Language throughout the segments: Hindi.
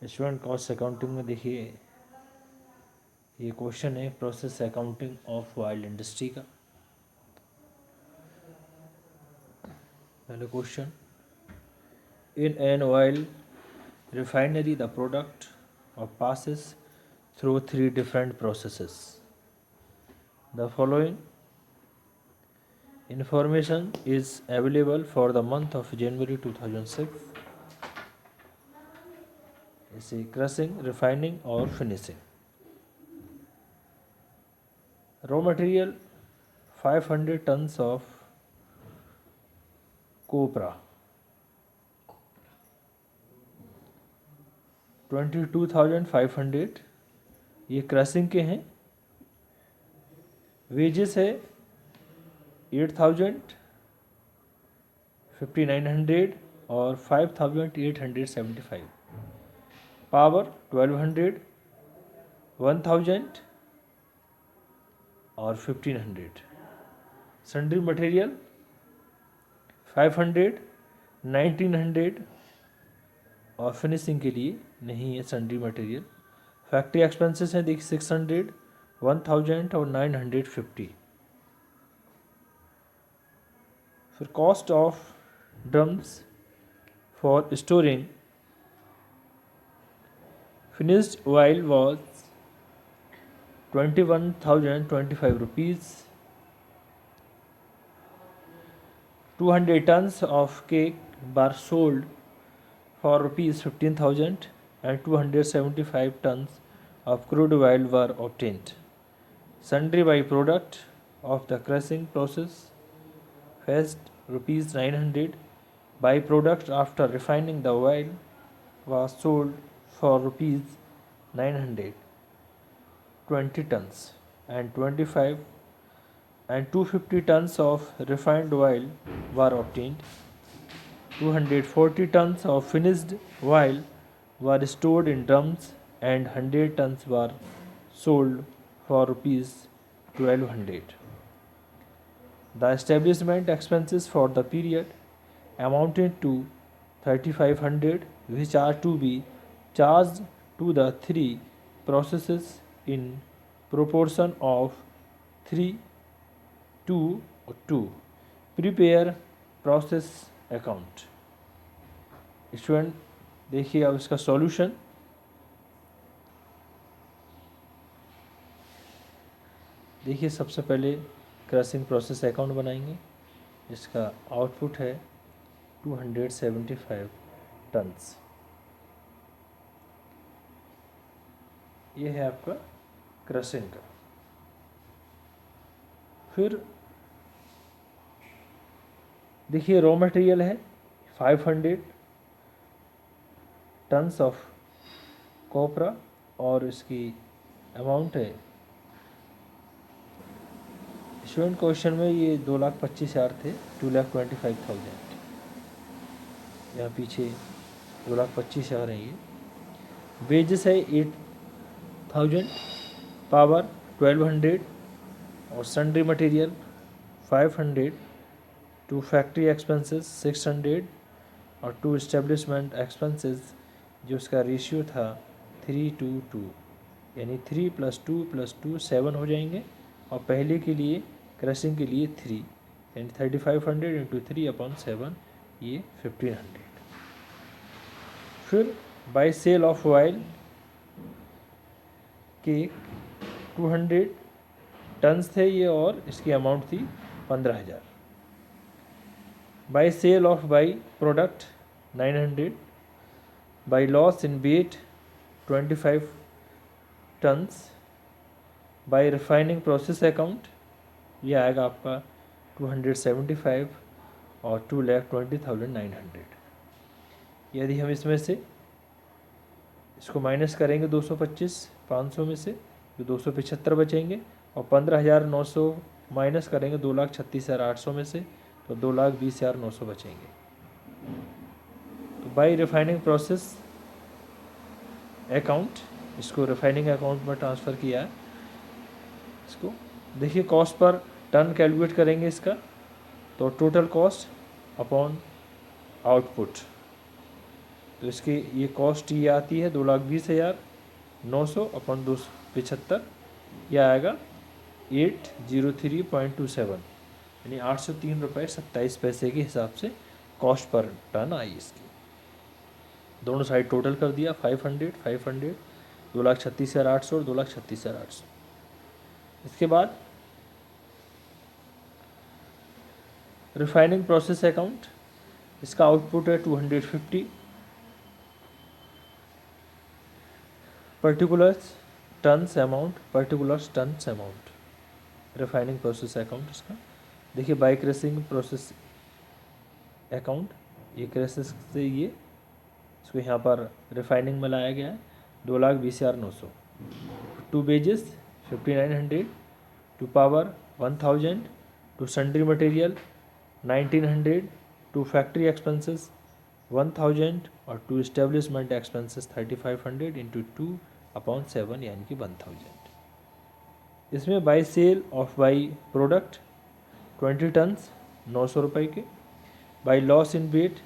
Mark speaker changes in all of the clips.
Speaker 1: स्टूडेंट कॉस्ट अकाउंटिंग में देखिए ये क्वेश्चन है process accounting of oil industry का। पहले question, in an oil refinery the product passes through three different processes. The following information is available for the month of January 2006. Is crushing, refining or finishing. Raw material 500 tons of copra, 22,500 ये क्रशिंग के हैं। वेजेस है 8,000, 5,900 और 5,875। पावर 1,200, 1,000 और 1,500। सन्ड्री मटेरियल 500, 1,900 और फिनिशिंग के लिए नहीं है सन्ड्री मटेरियल। फैक्ट्री एक्सपेंसेस हैं देखिए 600, 1,000 और 950। फिर cost of drums for storing finished oil was 21,025 rupees. 200 tons of cake were sold for rupees 15,000 and 275 tons of crude oil were obtained. Sundry byproduct of the crushing process fetched rupees 900. Byproduct after refining the oil was sold for rupees 900, 20 tons and 250 tons of refined oil were obtained. 240 tons of finished oil were stored in drums and 100 tons were sold for rupees 1,200. The establishment expenses for the period amounted to 3,500, which are to be charged to the three processes in proportion of 3:2. Prepare process account. Student देखिए अब इसका सॉल्यूशन। देखिए सबसे पहले क्रशिंग प्रोसेस अकाउंट बनाएंगे। इसका आउटपुट है 275 टन्स। ये है आपका क्रशिंग का। फिर देखिए रॉ मटेरियल है 500 टन्स ऑफ कोपरा और इसकी अमाउंट है स्टूडेंट क्वेश्चन में ये 2,25,000 थे, 2,25,000। यहाँ पीछे 2,25,000 है। ये वेजेस है 8,000, पावर 1,200 और sundry material 500, to factory expenses 600 और टू इस्टेब्लिशमेंट एक्सपेंसेस जो उसका रेशियो था 3:2, यानी 3 + 2 + 2 7 हो जाएंगे। और पहले के लिए क्रशिंग के लिए 3, यानी 3,500 × 3/7 ये 1,500। फिर by sale of oil cake 200 tons थे ये और इसकी अमाउंट थी 15,000। By sale of by product 900। By loss in weight 25 tons. By refining process account ये आएगा आपका 275 और 2,20,900। यदि हम इसमें से इसको माइनस करेंगे 225 500 में से तो 275 बचेंगे और 15,900 माइनस करेंगे 2,36,800 में से तो 2,20,900 बचेंगे। तो बाई रिफाइनिंग प्रोसेस अकाउंट इसको रिफाइनिंग अकाउंट में ट्रांसफ़र किया है। इसको देखिए कॉस्ट पर टन कैलकुलेट करेंगे इसका तो टोटल कॉस्ट अपॉन आउटपुट तो इसकी ये कॉस्ट ये आती है 2,20,900 अपन 275, यह आएगा 803.27, यानी 803 रुपये 27 पैसे के हिसाब से कॉस्ट पर टन आई इसकी। दोनों साइड टोटल कर दिया 500 500, 2,36,800 और 2,36,800। इसके बाद रिफाइनिंग प्रोसेस अकाउंट, इसका आउटपुट है 250, particulars tons amount, refining process account इसका। देखिए बाई क्रेसिंग प्रोसेस अकाउंट, ये क्रेसिस से ये इसको यहाँ पर रिफाइनिंग में लाया गया है 2,20,900। To wages 5,900, to power 1,000, to sundry material 1,900, to factory expenses 1,000 और टू इस्टेब्लिशमेंट एक्सपेंसेस 3,500 इंटू 2/7 यानी कि 1,000। इसमें by sale of by product 20 tons 900 रुपये के, by loss in weight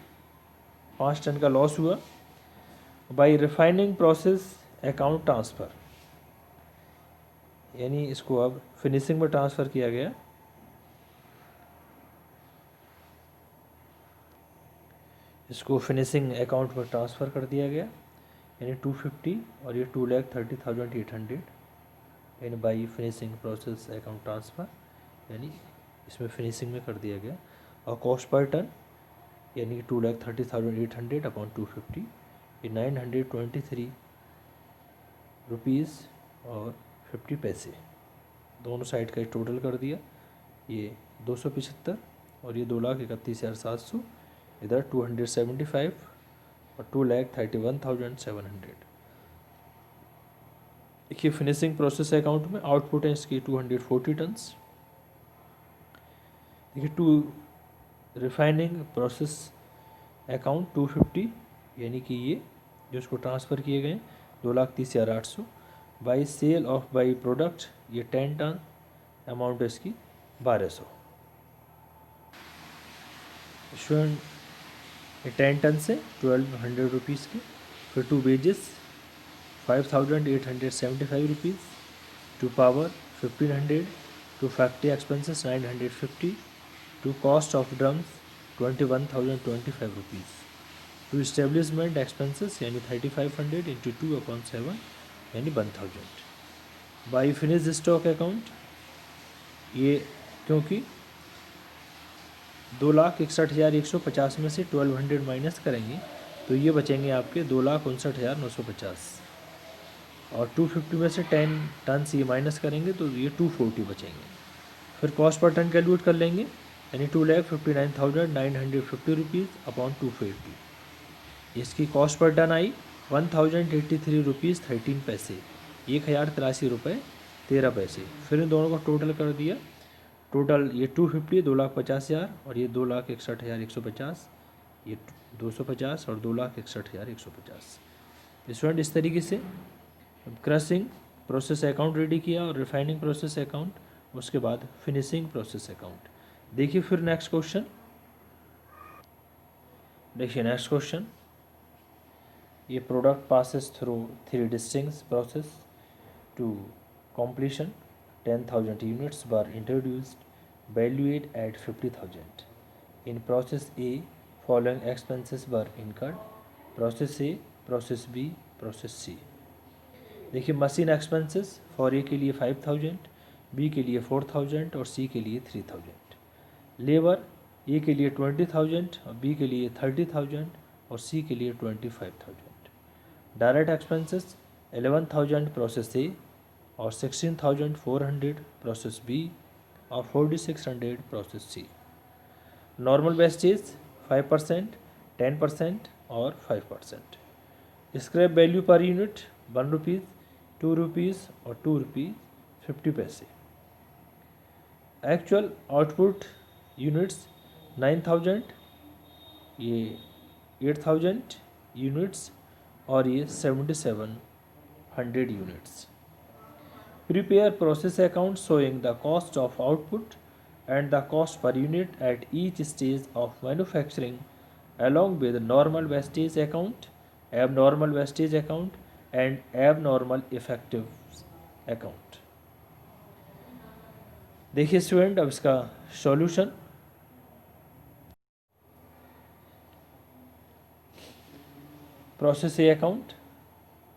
Speaker 1: 5 ton का लॉस हुआ, by refining process account transfer, यानी इसको अब फिनिशिंग में ट्रांसफ़र किया गया, इसको फिनिशिंग अकाउंट में ट्रांसफ़र कर दिया गया, यानी 250 और ये 2,30,800, यानी by finishing process account transfer, यानी इसमें फिनिशिंग में कर दिया गया। और कॉस्ट पर टन यानी कि 2,30,800 अपॉन 250, ये 923 रुपीज़ और 50 पैसे। दोनों साइड का टोटल कर दिया, ये 275 और ये 2,31,700, इधर 275 और 2,31,700। देखिए फिनिशिंग प्रोसेस अकाउंट में आउटपुट है इसकी 240 टन्स। देखिए टू रिफाइनिंग प्रोसेस अकाउंट 250, यानी कि ये जो इसको ट्रांसफ़र किए गए 2,30,800, by sale of by product ये 10 टन, अमाउंट है इसकी 1,200। स्टूडेंट 10 टन से 1,200 रुपीज़ की। फिर to wages 5,875 rupees, to power 1,500, to factory expenses 950, to cost of drums 21,025 rupees, to establishment expenses यानी 3,500 इंटू 2/7 यानी 1,000। बाई फिनिश स्टॉक अकाउंट, ये क्योंकि 2,61,150 में से 1,200 माइनस करेंगे तो ये बचेंगे आपके 2,59,950, और 250 में से 10 टन ये माइनस करेंगे तो ये 240 बचेंगे। फिर कॉस्ट पर टन कैलकुलेट कर लेंगे, यानी 2,59,950 रुपीज़ अपॉन 250। इसकी कॉस्ट पर टन आई 1,083 रुपीज़ 13 पैसे, 1,083 रुपये 13 पैसे। फिर इन दोनों का टोटल कर दिया, टोटल ये 250 2,50,000 और ये 2,61,150, ये 250 और 2,61,150। स्टूडेंट इस तरीके से क्रशिंग प्रोसेस अकाउंट रेडी किया और रिफाइनिंग प्रोसेस अकाउंट, उसके बाद फिनिशिंग प्रोसेस अकाउंट। देखिए फिर नेक्स्ट क्वेश्चन, देखिए नेक्स्ट क्वेश्चन, ये product passes through 3 distinct process to completion 10,000 units were introduced valued at 50,000. In process A, following expenses were incurred: process A, process B, process C. देखिए मशीन एक्सपेंसेस फॉर ए के लिए 5,000, बी के लिए 4,000 और सी के लिए 3,000। लेबर ए के लिए 20,000 और बी के लिए 30,000 और सी के लिए 25,000। डायरेक्ट एक्सपेंसेस 11,000 प्रोसेस ए और 16,400 प्रोसेस बी और 4,600 प्रोसेस सी। नॉर्मल वेस्टेज 5%, 10% और 5%। Scrap value per unit 1 rupees, 2 rupees और 2 रुपीज़ 50 पैसे। एक्चुअल आउटपुट यूनिट्स 9,000, ये 8,000 यूनिट्स और ये 7,700 units. Prepare process account showing the cost of output and the cost per unit at each stage of manufacturing along with normal wastage account abnormal wastage account and abnormal effective account. देखिए स्टूडेंट, अब इसका सॉल्यूशन। प्रोसेस ए अकाउंट,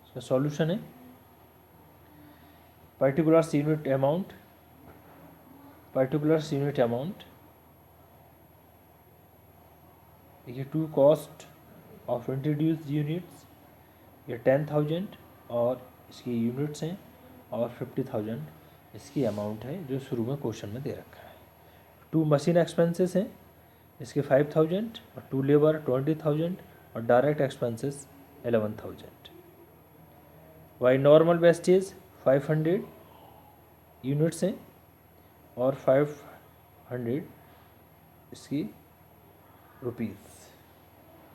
Speaker 1: इसका सॉल्यूशन है particulars unit amount, particulars unit amount, देखिए to cost of introduce units, ये 10,000 और इसकी यूनिट्स हैं और 50,000 इसकी अमाउंट है जो शुरू में क्वेश्चन में दे रखा है। टू मशीन एक्सपेंसेस हैं इसके 5,000 और टू लेबर 20,000 और direct expenses 11,000। By normal wastage 500 units हैं और 500 इसकी रुपीज़,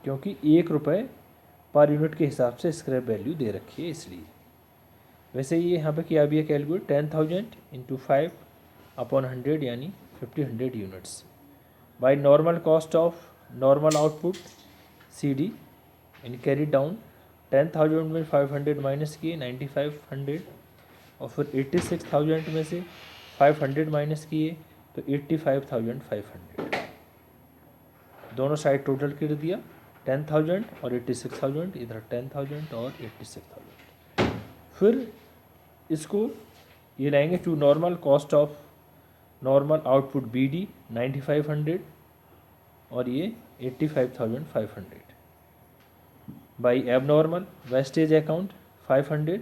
Speaker 1: क्योंकि 1 रुपये पर यूनिट के हिसाब से स्क्रैप वैल्यू दे रखी है इसलिए। वैसे ये यहाँ पे किया भी है कैलकुलेट, 10,000 इंटू 5/100 यानी 50 units by normal cost of normal output CD यानी कैरी डाउन। 10,000 में 500 माइनस किए 9,500 और फिर 86,000 में से 500 माइनस किए तो 85,500। दोनों साइड टोटल कर दिया 10,000 और 86,000, इधर 10,000 और 86,000। फिर इसको ये लाएंगे to normal cost of normal output BD 9,500 और ये 85,500 बाई एबनॉर्मल वेस्टेज अकाउंट 500,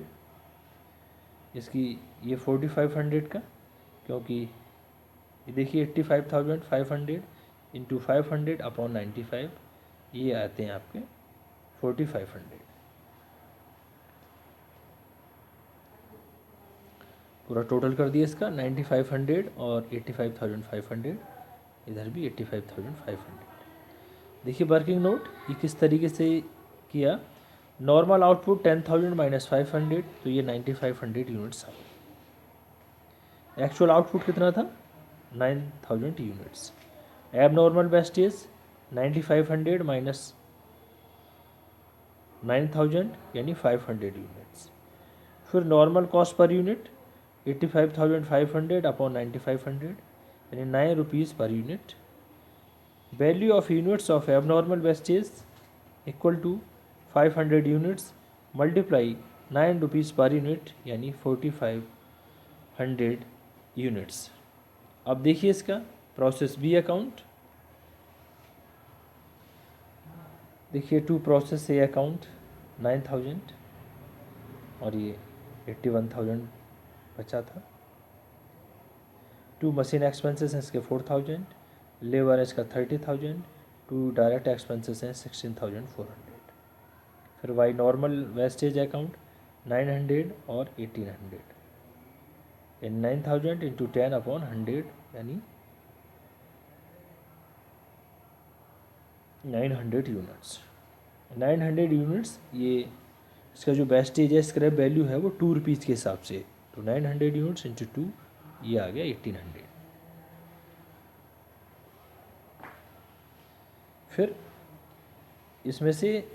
Speaker 1: इसकी ये 4,500 का, क्योंकि ये देखिए 85,500 इंटू 500 अपॉन 95 ये आते हैं आपके 4,500। पूरा टोटल कर दिया इसका 9,500 और 85,500, इधर भी 85,500। देखिए वर्किंग नोट ये किस तरीके से किया। नॉर्मल आउटपुट 10,000 माइनस 500 तो ये 9,500 यूनिट्स आ गए। एक्चुअल आउटपुट कितना था 9,000 units. Abnormal wastage 9,500 minus 9,000 यानी 500 यूनिट्स। फिर normal cost per unit 85,500 upon 9,500 यानी 9 रुपीज़ per unit. Value of units of abnormal wastage equal to 500 units multiply 9 रुपीज़ पर यूनिट यानी 4,500 यूनिट्स। अब देखिए इसका प्रोसेस बी अकाउंट। देखिए टू प्रोसेस ए अकाउंट 9,000 और ये 81,000 बचा था। टू मशीन एक्सपेंसेस हैं इसके 4,000, लेबर है इसका 30,000, टू डायरेक्ट एक्सपेंसेस हैं 16,400। फिर वाई नॉर्मल वेस्टेज अकाउंट 900 और 1,800 इन 9,000 इंटू 10 अपॉन 100 यानी 900 यूनिट्स। 900 यूनिट्स ये इसका जो वेस्टेज है स्क्रैप वैल्यू है वो 2 रुपीज़ के हिसाब से, तो 900 यूनिट्स इंटू 2 ये आ गया 1,800। फिर इसमें से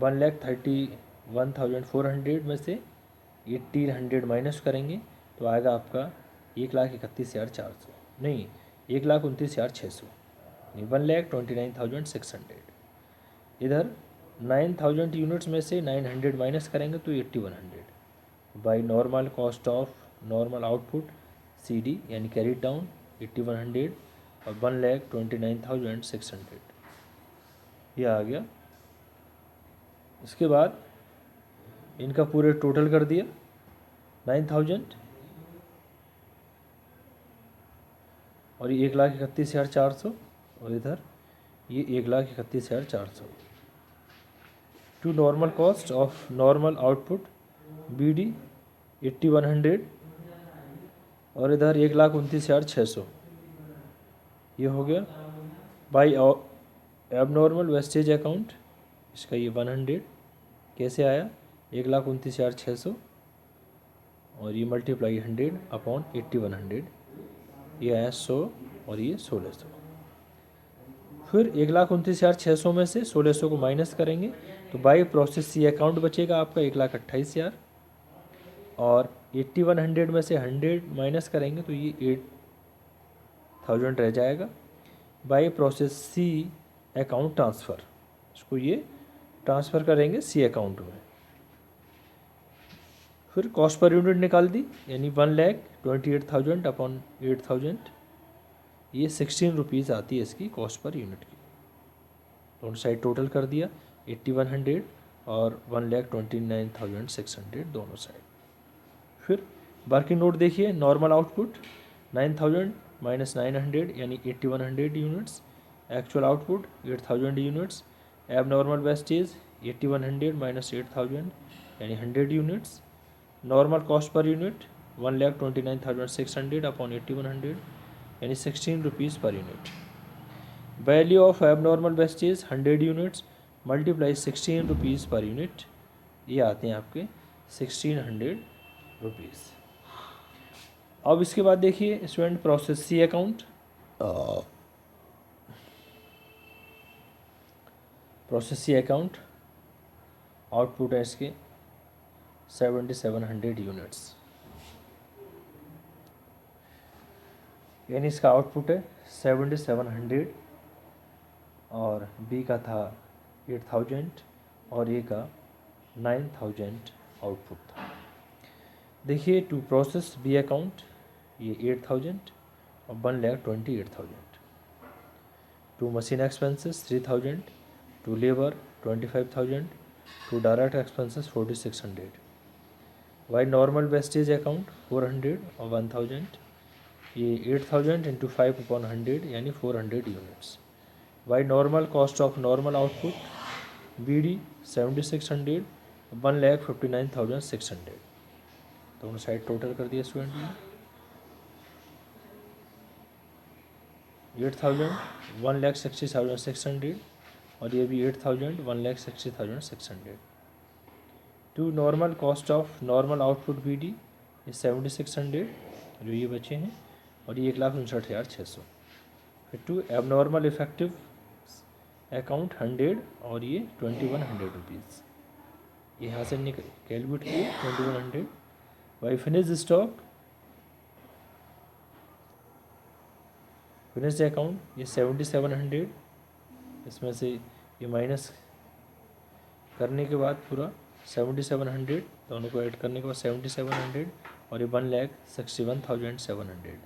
Speaker 1: 1,31,400 में से 1,800 माइनस करेंगे तो आएगा आपका 1,31,400 नहीं 1,29,600 यानी 1,29,600। इधर 9,000 यूनिट्स में से 900 माइनस करेंगे तो 8,100 by normal cost of normal output CD यानी कैरी डाउन 8,100 और 1,29,600 ये आ गया। इसके बाद इनका पूरे टोटल कर दिया 9,000 और ये 1,31,400 और इधर ये 1,31,400। To normal cost of normal output BD 8,100 और इधर 1,29,600 ये हो गया। बाई एबनॉर्मल वेस्टेज अकाउंट इसका ये 100 कैसे आया 1,29,600 और ये मल्टीप्लाई 100 अपॉन 8,100 ये आया 100 और ये 1,600। फिर 1,29,600 में से 1,600 को माइनस करेंगे तो बाई प्रोसेस सी अकाउंट बचेगा आपका 1,28,000 और 8100 में से 100 माइनस करेंगे तो ये 8,000 रह जाएगा। By process C account transfer, इसको ये ट्रांसफ़र करेंगे सी अकाउंट में। फिर कॉस्ट पर यूनिट निकाल दी, यानी 1,28,000 अपॉन 8,000, ये 16 रुपीज़ आती है इसकी कॉस्ट पर यूनिट की। दोनों साइड टोटल कर दिया 8100 और 1,29,600 दोनों साइड। फिर वर्किंग नोट देखिए, नॉर्मल आउटपुट 9,000 माइनस 900 यानी 8100 units, actual output 8,000 units, abnormal wastage 8100 minus 8,000 यानी 100 units, normal cost per unit 1,29,600 upon 8100 यानी 16 rupees per unit. Value of abnormal wastage 100 units multiply 16 rupees per unit, ये आते हैं आपके 1600 रुपीज़। अब इसके बाद देखिए student process C account. Process C account output है इसके 7,700 यूनिट्स, यानी इसका आउटपुट है 7,700 और बी का था 8,000 और ए का 9,000 आउटपुट था। देखिए टू प्रोसेस बी अकाउंट ये 8,000 और 1,28,000, to machine expenses 3,000, to labour 25,000, to direct expenses 4,600, by normal wastage account 400 और 1,000, ये 8,000 इंटू 5 अपॉन 100 यानी 400 units. By normal cost of normal output B D 7,600 1,59,600, दोनों साइड टोटल कर दिया स्टूडेंट ने 8,000 1,60,600 और ये भी 8,000 1,60,600। To normal cost of normal output B D ये 7,600 जो ये बचे हैं और ये 1,59,600। फिर टू एबनॉर्मल इफेक्टिव अकाउंट 100 और ये 2,100 रुपीज़, यहाँ से कैलकुलेट किए 2,100। By finish stock finish account ये 7,700, इसमें से ये माइनस करने के बाद पूरा 7,700 दोनों को ऐड करने के बाद 7,700 और ये 1,61,700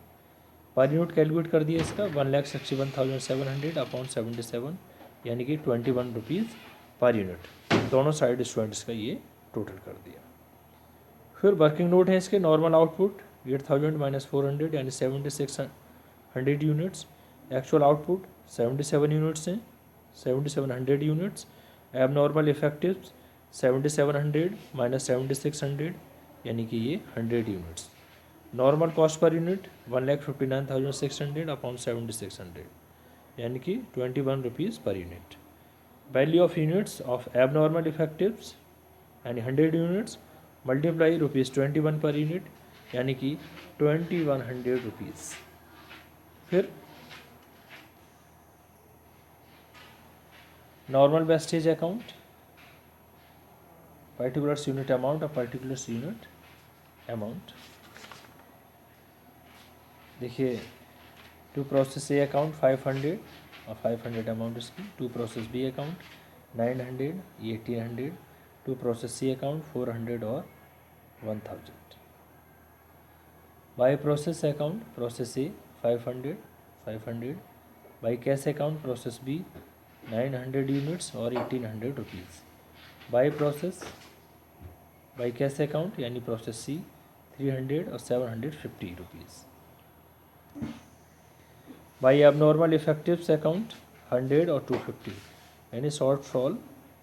Speaker 1: पर यूनिट कैलकुलेट कर दिया इसका 1,61,700 अपॉन 77 यानी कि 21 रुपीज़ पर यूनिट। दोनों साइड स्टूडेंट्स का ये टोटल कर दिया। फिर वर्किंग नोट है इसके, नॉर्मल आउटपुट 8,000 माइनस 400 यानी 7,600 यूनिट्स, एक्चुअल आउटपुट 77 यूनिट्स हैं 7,700 यूनिट्स, एब नॉर्मल इफेक्टिव्स 7,700 माइनस 7,600 यानी कि ये 100 units, normal cost per unit 1,59,600 upon 7,600 यानी कि 21 rupees per unit. Value of units of एब नॉर्मल इफेक्टिव्स यानी 100 यूनिट्स मल्टीप्लाई ₹21 पर यूनिट यानी कि 2,100 रुपीज़। फिर normal wastage account particulars unit amount और पर्टिकुलर्स यूनिट अमाउंट। देखिए टू प्रोसेस ए अकाउंट 500 और 500 अमाउंट इसकी, टू प्रोसेस बी अकाउंट 900 ये 1,800, टू प्रोसेस सी अकाउंट 400 और 1,000। By process account process A 500 by cash account process B 900 units और 1,800 rupees. By process by cash account यानी प्रोसेस सी 300 और 750 रुपीज़। बाई अब नॉर्मल इफेक्टिव्स अकाउंट 100 और 250 यानी शॉर्ट फॉल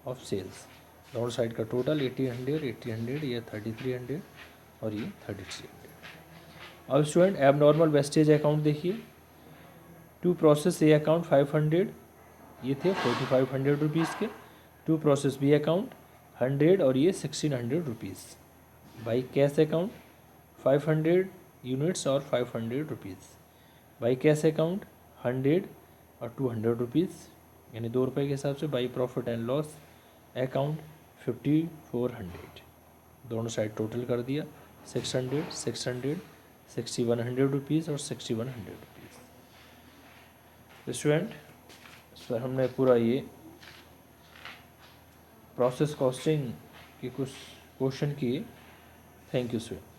Speaker 1: ऑफ सेल्स, दोनों साइड का टोटल 1,800 ये 3,300 और ये 3,300। अब student abnormal wastage account देखिए, टू प्रोसेस ए अकाउंट 500 ये थे 4,500 रुपीज़ के, टू प्रोसेस बी अकाउंट 100 और ये 1,600 rupees. By cash account 500 units और 500 रुपीज़। बाई कैश अकाउंट 100 और 200 रुपीज़ यानी ₹2 के हिसाब से। By profit and loss account 5400, दोनों साइड टोटल कर दिया 600, 600, 6100 रुपीज़ और 6100 रुपीज़। स्टूडेंट, इस पर हमने पूरा ये प्रोसेस कॉस्टिंग के कुछ क्वेश्चन किए। Thank you student.